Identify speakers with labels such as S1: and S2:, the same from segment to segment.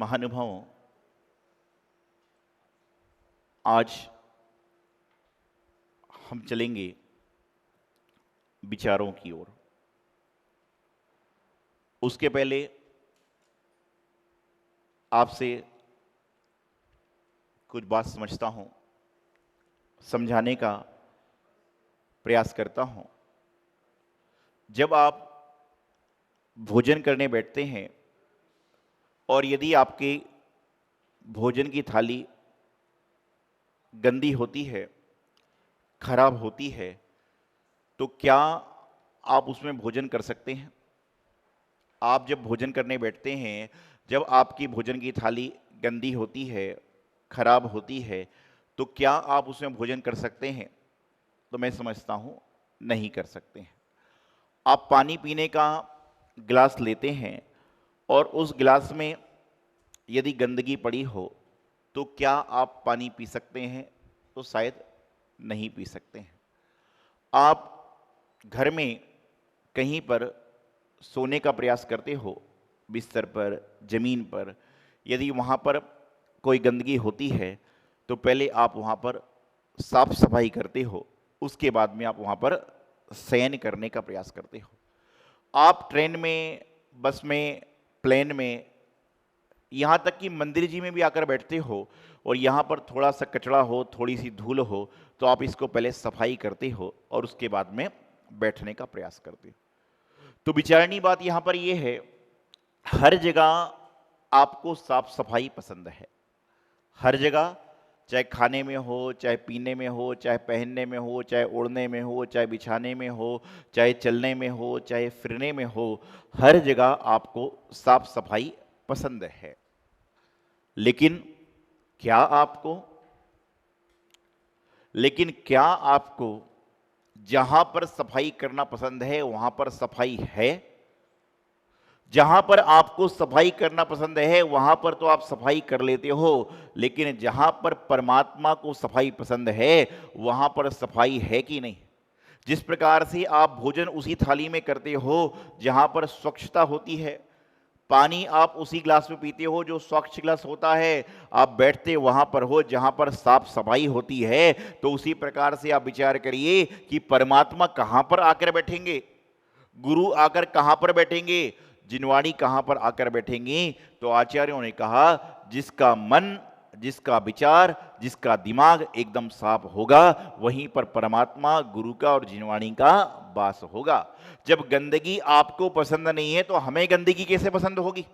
S1: महानुभावों, आज हम चलेंगे विचारों की ओर। उसके पहले आपसे कुछ बात समझता हूं, समझाने का प्रयास करता हूं। जब आप भोजन करने बैठते हैं और यदि आपके भोजन की थाली गंदी होती है, खराब होती है, तो क्या आप उसमें भोजन कर सकते हैं? आप जब भोजन करने बैठते हैं, जब आपकी भोजन की थाली गंदी होती है, खराब होती है, तो क्या आप उसमें भोजन कर सकते हैं? तो मैं समझता हूं नहीं कर सकते हैं। आप पानी पीने का गिलास लेते हैं और उस गिलास में यदि गंदगी पड़ी हो तो क्या आप पानी पी सकते हैं? तो शायद नहीं पी सकते हैं। आप घर में कहीं पर सोने का प्रयास करते हो, बिस्तर पर, जमीन पर, यदि वहाँ पर कोई गंदगी होती है तो पहले आप वहाँ पर साफ सफाई करते हो, उसके बाद में आप वहाँ पर शयन करने का प्रयास करते हो। आप ट्रेन में, बस में, प्लेन में, यहाँ तक कि मंदिर जी में भी आकर बैठते हो और यहाँ पर थोड़ा सा कचरा हो, थोड़ी सी धूल हो, तो आप इसको पहले सफाई करते हो और उसके बाद में बैठने का प्रयास करते हो। तो विचारणी बात यहाँ पर यह है, हर जगह आपको साफ सफाई पसंद है। हर जगह, चाहे खाने में हो, चाहे पीने में हो, चाहे पहनने में हो, चाहे ओढ़ने में हो, चाहे बिछाने में हो, चाहे चलने में हो, चाहे फिरने में हो, हर जगह आपको साफ सफाई पसंद है। लेकिन क्या आपको जहां पर सफाई करना पसंद है वहां पर सफाई है? जहां पर आपको सफाई करना पसंद है वहां पर तो आप सफाई कर लेते हो, लेकिन जहां पर परमात्मा को सफाई पसंद है वहां पर सफाई है कि नहीं? जिस प्रकार से आप भोजन उसी थाली में करते हो जहां पर स्वच्छता होती है, पानी आप उसी ग्लास में पीते हो जो स्वच्छ ग्लास होता है, आप बैठते वहां पर हो जहां पर साफ सफाई होती है, तो उसी प्रकार से आप विचार करिए कि परमात्मा कहां पर आकर बैठेंगे, गुरु आकर कहां पर बैठेंगे, जिनवाणी कहां पर आकर बैठेंगी? तो आचार्यों ने कहा, जिसका मन, जिसका विचार, जिसका दिमाग एकदम साफ होगा वहीं पर परमात्मा, गुरु का और जिनवाणी का वास होगा। जब गंदगी आपको पसंद नहीं है तो हमें गंदगी कैसे पसंद होगी?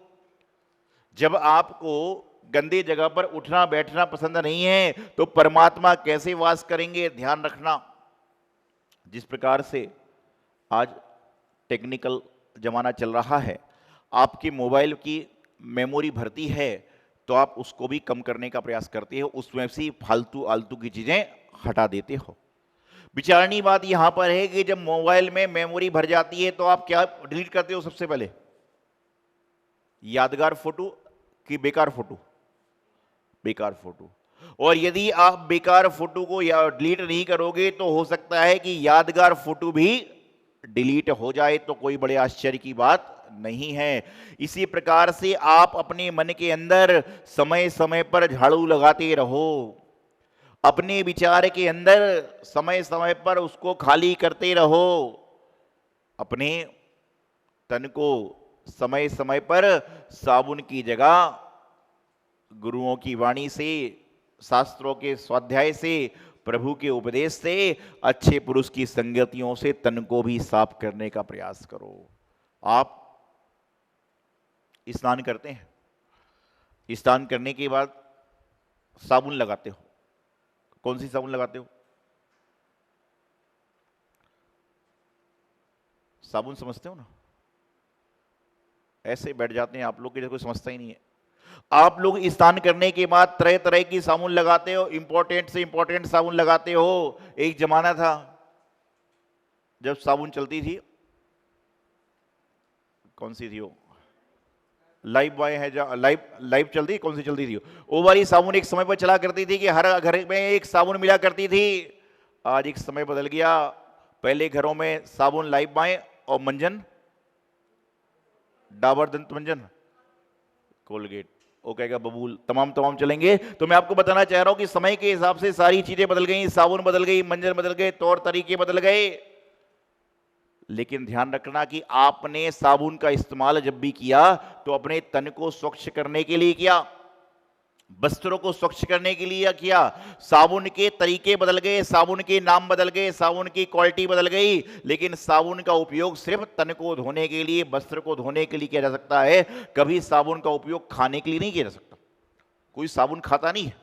S1: जब आपको गंदी जगह पर उठना बैठना पसंद नहीं है तो परमात्मा कैसे वास करेंगे? ध्यान रखना। जिस प्रकार से आज टेक्निकल जमाना चल रहा है, आपकी मोबाइल की मेमोरी भरती है तो आप उसको भी कम करने का प्रयास करते हो, उसमें से फालतू आलतू की चीजें हटा देते हो। विचारणी बात यहां पर है कि जब मोबाइल में मेमोरी भर जाती है तो आप क्या डिलीट करते हो सबसे पहले? यादगार फोटो कि बेकार फोटो? बेकार फोटो। और यदि आप बेकार फोटो को डिलीट नहीं करोगे तो हो सकता है कि यादगार फोटो भी डिलीट हो जाए, तो कोई बड़े आश्चर्य की बात नहीं है। इसी प्रकार से आप अपने मन के अंदर समय समय पर झाड़ू लगाते रहो, अपने विचार के अंदर समय समय पर उसको खाली करते रहो, अपने तन को समय समय पर साबुन की जगह गुरुओं की वाणी से, शास्त्रों के स्वाध्याय से, प्रभु के उपदेश से, अच्छे पुरुष की संगतियों से तन को भी साफ करने का प्रयास करो। आप स्नान करते हैं, स्नान करने के बाद साबुन लगाते हो, कौन सी साबुन लगाते हो? साबुन समझते हो ना? ऐसे बैठ जाते हैं आप लोग कि जैसे कोई समझता ही नहीं है। आप लोग स्नान करने के बाद तरह तरह की साबुन लगाते हो, इंपॉर्टेंट से इंपॉर्टेंट साबुन लगाते हो। एक जमाना था जब साबुन चलती थी, कौन सी थी वो? लाइफ बॉय है, जो लाइफ चलती, कौन सी चलती थी वो वाली साबुन एक समय पर चला करती थी कि हर घर में एक साबुन मिला करती थी। आज एक समय बदल गया, पहले घरों में साबुन लाइफ बॉय और मंजन डाबर दंत मंजन, कोलगेट, वो कहेगा बबूल तमाम चलेंगे। तो मैं आपको बताना चाह रहा हूं कि समय के हिसाब से सारी चीजें बदल गई, साबुन बदल गई, मंजन बदल गए, तौर तरीके बदल गए। लेकिन ध्यान रखना कि आपने साबुन का इस्तेमाल जब भी किया तो अपने तन को स्वच्छ करने के लिए किया, वस्त्रों को स्वच्छ करने के लिए किया। साबुन के तरीके बदल गए, साबुन के नाम बदल गए, साबुन की क्वालिटी बदल गई, लेकिन साबुन का उपयोग सिर्फ तन को धोने के लिए, वस्त्र को धोने के लिए किया जा सकता है। कभी साबुन का उपयोग खाने के लिए नहीं किया जा सकता। कोई साबुन खाता नहीं है,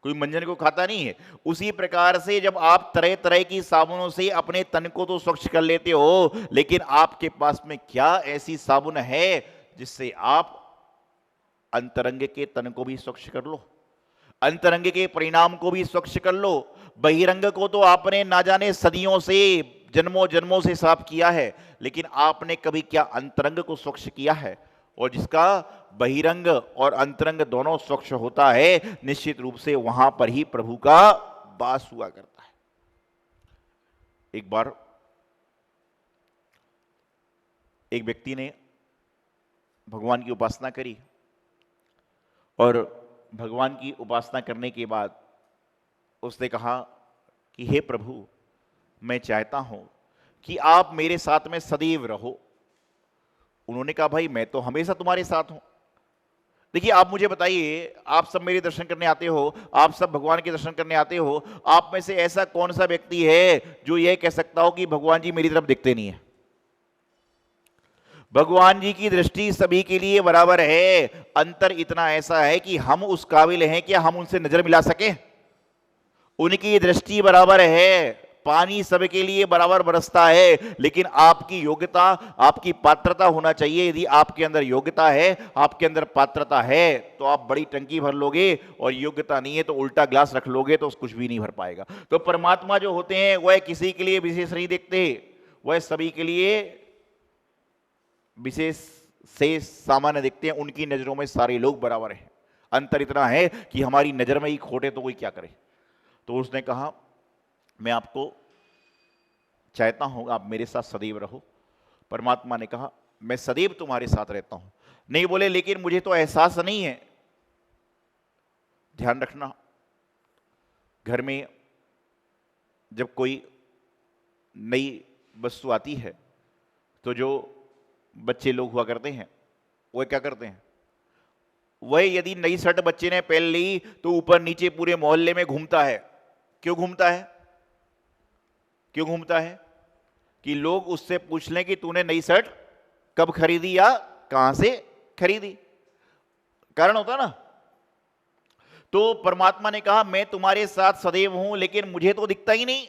S1: कोई मंजन को खाता नहीं है। उसी प्रकार से जब आप तरह तरह की साबुनों से अपने तन को तो स्वच्छ कर लेते हो, लेकिन आपके पास में क्या ऐसी साबुन है जिससे आप अंतरंग के तन को भी स्वच्छ कर लो, अंतरंग के परिणाम को भी स्वच्छ कर लो। बहिरंग को तो आपने ना जाने सदियों से, जन्मों जन्मों से साफ किया है, लेकिन आपने कभी क्या अंतरंग को स्वच्छ किया है? और जिसका बहिरंग और अंतरंग दोनों स्वच्छ होता है, निश्चित रूप से वहां पर ही प्रभु का वास हुआ करता है। एक बार एक व्यक्ति ने भगवान की उपासना करी, और भगवान की उपासना करने के बाद उसने कहा कि हे प्रभु, मैं चाहता हूं कि आप मेरे साथ में सदैव रहो। उन्होंने कहा भाई मैं तो हमेशा तुम्हारे साथ हूं। देखिए आप मुझे बताइए, आप सब मेरे दर्शन करने आते हो, आप सब भगवान के दर्शन करने आते हो, आप में से ऐसा कौन सा व्यक्ति है जो यह कह सकता हो कि भगवान जी मेरी तरफ दिखते नहीं है? भगवान जी की दृष्टि सभी के लिए बराबर है। अंतर इतना ऐसा है कि हम उस काबिल हैं कि हम उनसे नजर मिला सकें। उनकी दृष्टि बराबर है, पानी सबके लिए बराबर बरसता है, लेकिन आपकी योग्यता, आपकी पात्रता होना चाहिए। यदि आपके अंदर योग्यता है, आपके अंदर पात्रता है, तो आप बड़ी टंकी भर लोगे, और योग्यता नहीं है तो उल्टा ग्लास रख लोगे तो कुछ भी नहीं भर पाएगा। तो परमात्मा जो होते हैं वह किसी के लिए विशेष नहीं देखते, वह सभी के लिए विशेष से सामान्य देखते हैं। उनकी नजरों में सारे लोग बराबर हैं। अंतर इतना है कि हमारी नजर में ही खोटे तो कोई क्या करे। तो उसने कहा मैं आपको चाहता हूं आप मेरे साथ सदैव रहो। परमात्मा ने कहा मैं सदैव तुम्हारे साथ रहता हूं। नहीं बोले लेकिन मुझे तो एहसास नहीं है। ध्यान रखना, घर में जब कोई नई वस्तु आती है तो जो बच्चे लोग हुआ करते हैं वो क्या करते हैं, वह यदि नई शर्ट बच्चे ने पहन ली तो ऊपर नीचे पूरे मोहल्ले में घूमता है। क्यों घूमता है? क्यों घूमता है? कि लोग उससे पूछ लें कि तूने नई शर्ट कब खरीदी या कहां से खरीदी। कारण होता ना। तो परमात्मा ने कहा मैं तुम्हारे साथ सदैव हूं, लेकिन मुझे तो दिखता ही नहीं।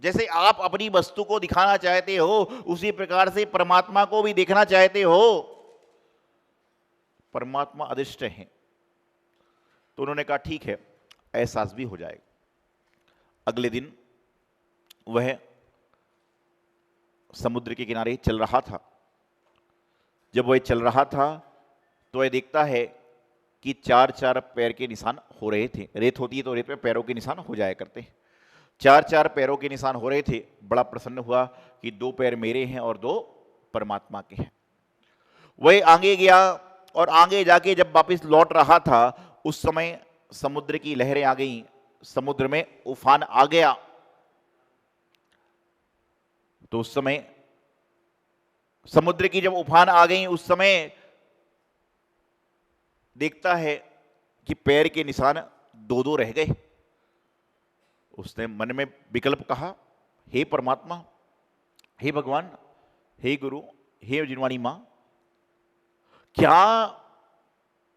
S1: जैसे आप अपनी वस्तु को दिखाना चाहते हो, उसी प्रकार से परमात्मा को भी देखना चाहते हो। परमात्मा अदृष्ट हैं। तो उन्होंने कहा ठीक है, एहसास भी हो जाएगा। अगले दिन वह समुद्र के किनारे चल रहा था। जब वह चल रहा था तो वह देखता है कि चार चार पैर के निशान हो रहे थे। रेत होती है तो रेत पे पैरों के निशान हो जाया करते हैं। चार चार पैरों के निशान हो रहे थे। बड़ा प्रसन्न हुआ कि दो पैर मेरे हैं और दो परमात्मा के हैं। वह आगे गया, और आगे जाके जब वापस लौट रहा था उस समय समुद्र की लहरें आ गई, समुद्र में उफान आ गया। तो उस समय समुद्र की जब उफान आ गई, उस समय देखता है कि पैर के निशान दो दो रह गए। उसने मन में विकल्प कहा, हे परमात्मा, हे भगवान, हे गुरु, हे जिनवाणी मां, क्या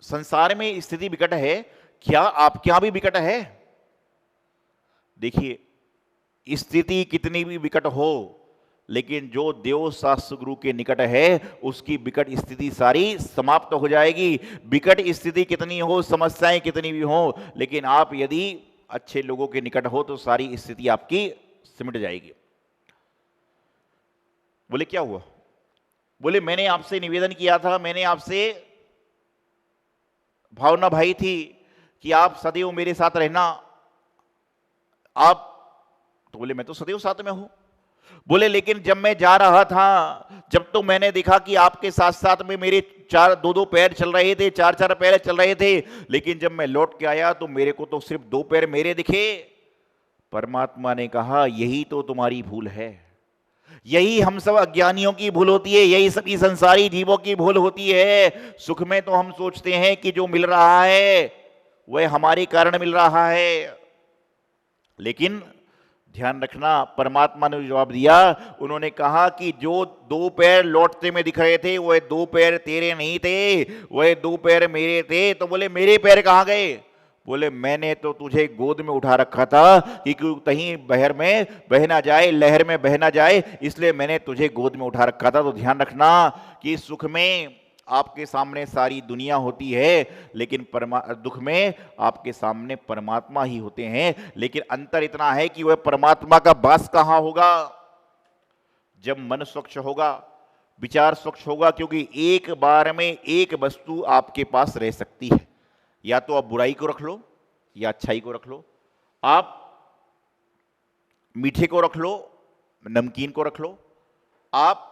S1: संसार में स्थिति विकट है? क्या आपके यहां भी विकट है? देखिए स्थिति कितनी भी विकट हो, लेकिन जो देव शास्त्र गुरु के निकट है उसकी विकट स्थिति सारी समाप्त हो जाएगी। विकट स्थिति कितनी हो, समस्याएं कितनी भी हो, लेकिन आप यदि अच्छे लोगों के निकट हो तो सारी स्थिति आपकी सिमट जाएगी। बोले क्या हुआ? बोले मैंने आपसे निवेदन किया था, मैंने आपसे भावना भाई थी कि आप सदैव मेरे साथ रहना। आप तो बोले मैं तो सदैव साथ में हूं। बोले लेकिन जब मैं जा रहा था, जब तो मैंने देखा कि आपके साथ साथ में मेरे चार दो दो पैर चल रहे थे, चार चार पैर चल रहे थे, लेकिन जब मैं लौट के आया तो मेरे को तो सिर्फ दो पैर मेरे दिखे। परमात्मा ने कहा यही तो तुम्हारी भूल है, यही हम सब अज्ञानियों की भूल होती है, यही सभी संसारी जीवों की भूल होती है। सुख में तो हम सोचते हैं कि जो मिल रहा है वह हमारे कारण मिल रहा है, लेकिन ध्यान रखना, परमात्मा ने जवाब दिया। उन्होंने कहा कि जो दो पैर लौटते में दिख रहे थे वह दो पैर तेरे नहीं थे, वह दो पैर मेरे थे। तो बोले मेरे पैर कहाँ गए? बोले मैंने तो तुझे गोद में उठा रखा था कि कहीं बहर में बह ना जाए, लहर में बह ना जाए, इसलिए मैंने तुझे गोद में उठा रखा था। तो ध्यान रखना कि सुख में आपके सामने सारी दुनिया होती है, लेकिन दुख में आपके सामने परमात्मा ही होते हैं। लेकिन अंतर इतना है कि वह परमात्मा का वास कहाँ होगा? जब मन स्वच्छ होगा, विचार स्वच्छ होगा, क्योंकि एक बार में एक वस्तु आपके पास रह सकती है, या तो आप बुराई को रख लो या अच्छाई को रख लो, आप मीठे को रख लो, नमकीन को रख लो, आप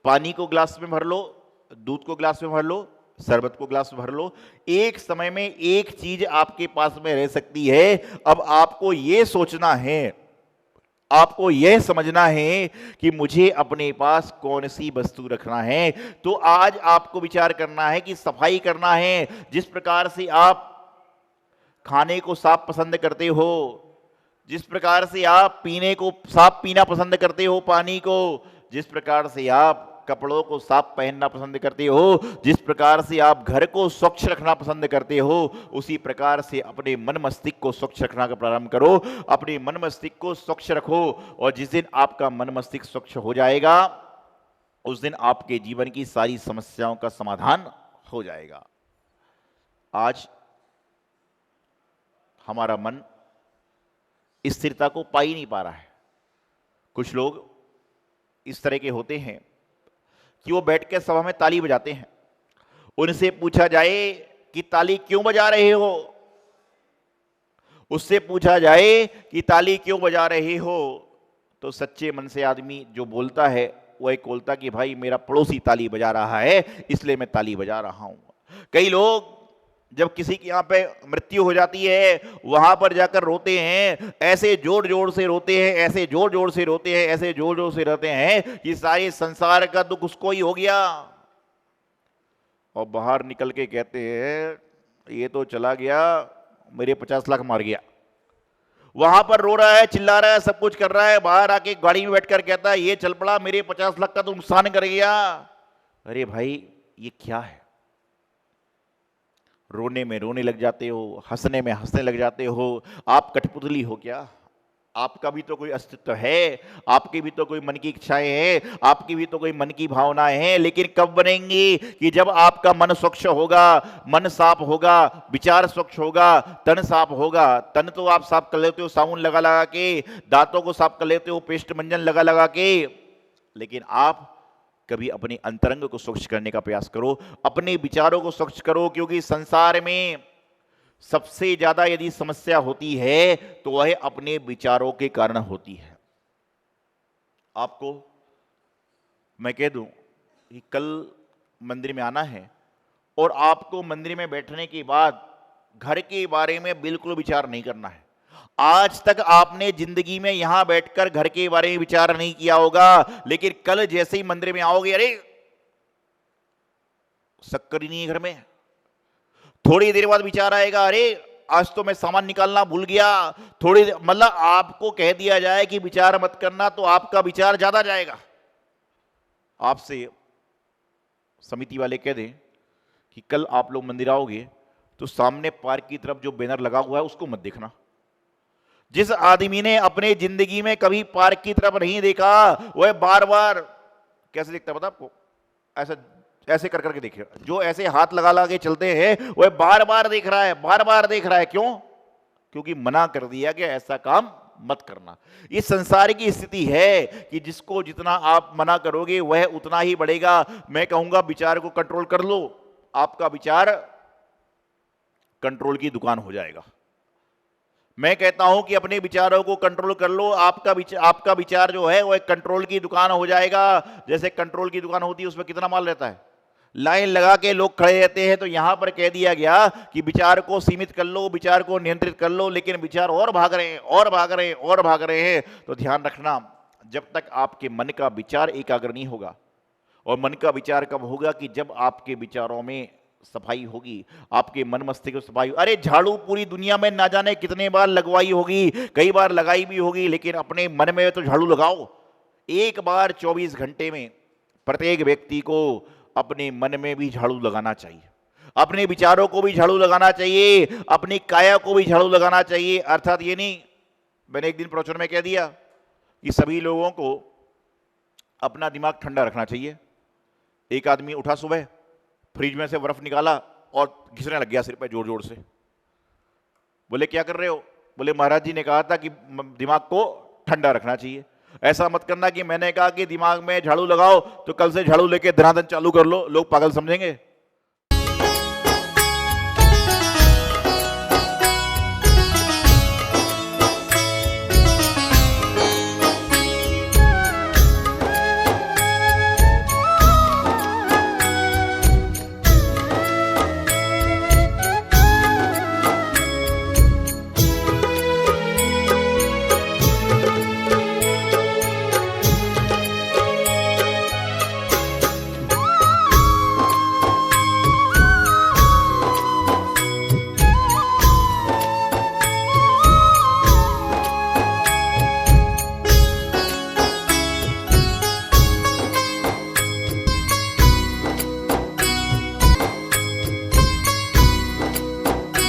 S1: पानी को ग्लास में भर लो, दूध को ग्लास में भर लो, शरबत को ग्लास में भर लो, एक समय में एक चीज आपके पास में रह सकती है। अब आपको यह सोचना है, आपको यह समझना है कि मुझे अपने पास कौन सी वस्तु रखना है। तो आज आपको विचार करना है कि सफाई करना है। जिस प्रकार से आप खाने को साफ पसंद करते हो, जिस प्रकार से आप पीने को साफ पीना पसंद करते हो, पानी को, जिस प्रकार से आप कपड़ों को साफ पहनना पसंद करते हो, जिस प्रकार से आप घर को स्वच्छ रखना पसंद करते हो, उसी प्रकार से अपने मन मस्तिष्क को स्वच्छ रखना का प्रारंभ करो। अपने मन मस्तिष्क को स्वच्छ रखो, और जिस दिन आपका मन मस्तिष्क स्वच्छ हो जाएगा उस दिन आपके जीवन की सारी समस्याओं का समाधान हो जाएगा। आज हमारा मन स्थिरता को पा ही नहीं पा रहा है। कुछ लोग इस तरह के होते हैं कि वो बैठ के सभा में ताली बजाते हैं, उनसे पूछा जाए कि ताली क्यों बजा रहे हो, उससे पूछा जाए कि ताली क्यों बजा रहे हो, तो सच्चे मन से आदमी जो बोलता है वो एक बोलता कि भाई मेरा पड़ोसी ताली बजा रहा है इसलिए मैं ताली बजा रहा हूं। कई लोग जब किसी के यहाँ पे मृत्यु हो जाती है वहां पर जाकर रोते हैं, ऐसे जोर जोर से रोते हैं, ऐसे जोर जोर से रोते हैं, ऐसे जोर जोर से रोते हैं कि सारे संसार का दुख उसको ही हो गया। और बाहर निकल के कहते हैं ये तो चला गया, मेरे 50 लाख मार गया। वहां पर रो रहा है, चिल्ला रहा है, सब कुछ कर रहा है, बाहर आके गाड़ी में बैठकर कहता है ये चल पड़ा, मेरे 50 लाख का तो नुकसान कर गया। अरे भाई ये क्या है? रोने में रोने लग जाते हो, हंसने में हंसने लग जाते हो। आप कठपुतली हो क्या? आपका भी तो कोई अस्तित्व है, आपकी भी तो कोई मन की इच्छाएं हैं, आपकी भी तो कोई मन की भावनाएं हैं, लेकिन कब बनेंगी? कि जब आपका मन स्वच्छ होगा, मन साफ होगा, विचार स्वच्छ होगा, तन साफ होगा। तन तो आप साफ कर लेते हो साबुन लगा लगा के, दांतों को साफ कर लेते हो पेस्ट मंजन लगा लगा के, लेकिन आप कभी अपने अंतरंग को स्वच्छ करने का प्रयास करो, अपने विचारों को स्वच्छ करो। क्योंकि संसार में सबसे ज्यादा यदि समस्या होती है तो वह अपने विचारों के कारण होती है। आपको मैं कह दूं कि कल मंदिर में आना है और आपको मंदिर में बैठने के बाद घर के बारे में बिल्कुल विचार नहीं करना है। आज तक आपने जिंदगी में यहां बैठकर घर के बारे में विचार नहीं किया होगा, लेकिन कल जैसे ही मंदिर में आओगे, अरे शक्कर ही नहीं है घर में, थोड़ी देर बाद विचार आएगा, अरे आज तो मैं सामान निकालना भूल गया। थोड़ी मतलब आपको कह दिया जाए कि विचार मत करना तो आपका विचार ज्यादा जाएगा। आपसे समिति वाले कह दें कि कल आप लोग मंदिर आओगे तो सामने पार्क की तरफ जो बैनर लगा हुआ है उसको मत देखना। जिस आदमी ने अपने जिंदगी में कभी पार्क की तरफ नहीं देखा वह बार बार कैसे देखता पता आपको? ऐसा ऐसे कर करके देखे। जो ऐसे हाथ लगा लगा के चलते हैं वह बार बार देख रहा है, बार बार देख रहा है। क्यों? क्योंकि मना कर दिया कि ऐसा काम मत करना। इस संसार की स्थिति है कि जिसको जितना आप मना करोगे वह उतना ही बढ़ेगा। मैं कहूंगा विचार को कंट्रोल कर लो, आपका विचार कंट्रोल की दुकान हो जाएगा। मैं कहता हूं कि अपने विचारों को कंट्रोल कर लो। आपका विचार जो है वो एक कंट्रोल की दुकान हो जाएगा। जैसे कंट्रोल की दुकान होती है, उसमें कितना माल रहता है, लाइन लगा के लोग खड़े रहते हैं। तो यहां पर कह दिया गया कि विचार को सीमित कर लो, विचार को नियंत्रित कर लो, लेकिन विचार और भाग रहे हैं और भाग रहे हैं और भाग रहे हैं। तो ध्यान रखना, जब तक आपके मन का विचार एकाग्र नहीं होगा, और मन का विचार कब होगा कि जब आपके विचारों में सफाई होगी, आपके मन मस्तिष्क में सफाई। अरे झाड़ू पूरी दुनिया में ना जाने कितने बार लगवाई होगी, कई बार लगाई भी होगी, लेकिन अपने मन में तो झाड़ू लगाओ। एक बार 24 घंटे में प्रत्येक व्यक्ति को अपने मन में भी झाड़ू लगाना चाहिए, अपने विचारों को भी झाड़ू लगाना चाहिए, अपनी काया को भी झाड़ू लगाना चाहिए। अर्थात ये नहीं, मैंने एक दिन प्रवचन में कह दिया कि सभी लोगों को अपना दिमाग ठंडा रखना चाहिए। एक आदमी उठा सुबह, फ्रिज में से बर्फ निकाला और घिसने लग गया सिर पे जोर जोर से। बोले क्या कर रहे हो? बोले महाराज जी ने कहा था कि दिमाग को ठंडा रखना चाहिए। ऐसा मत करना कि मैंने कहा कि दिमाग में झाड़ू लगाओ तो कल से झाड़ू लेके धनाधन चालू कर लो, लोग पागल समझेंगे।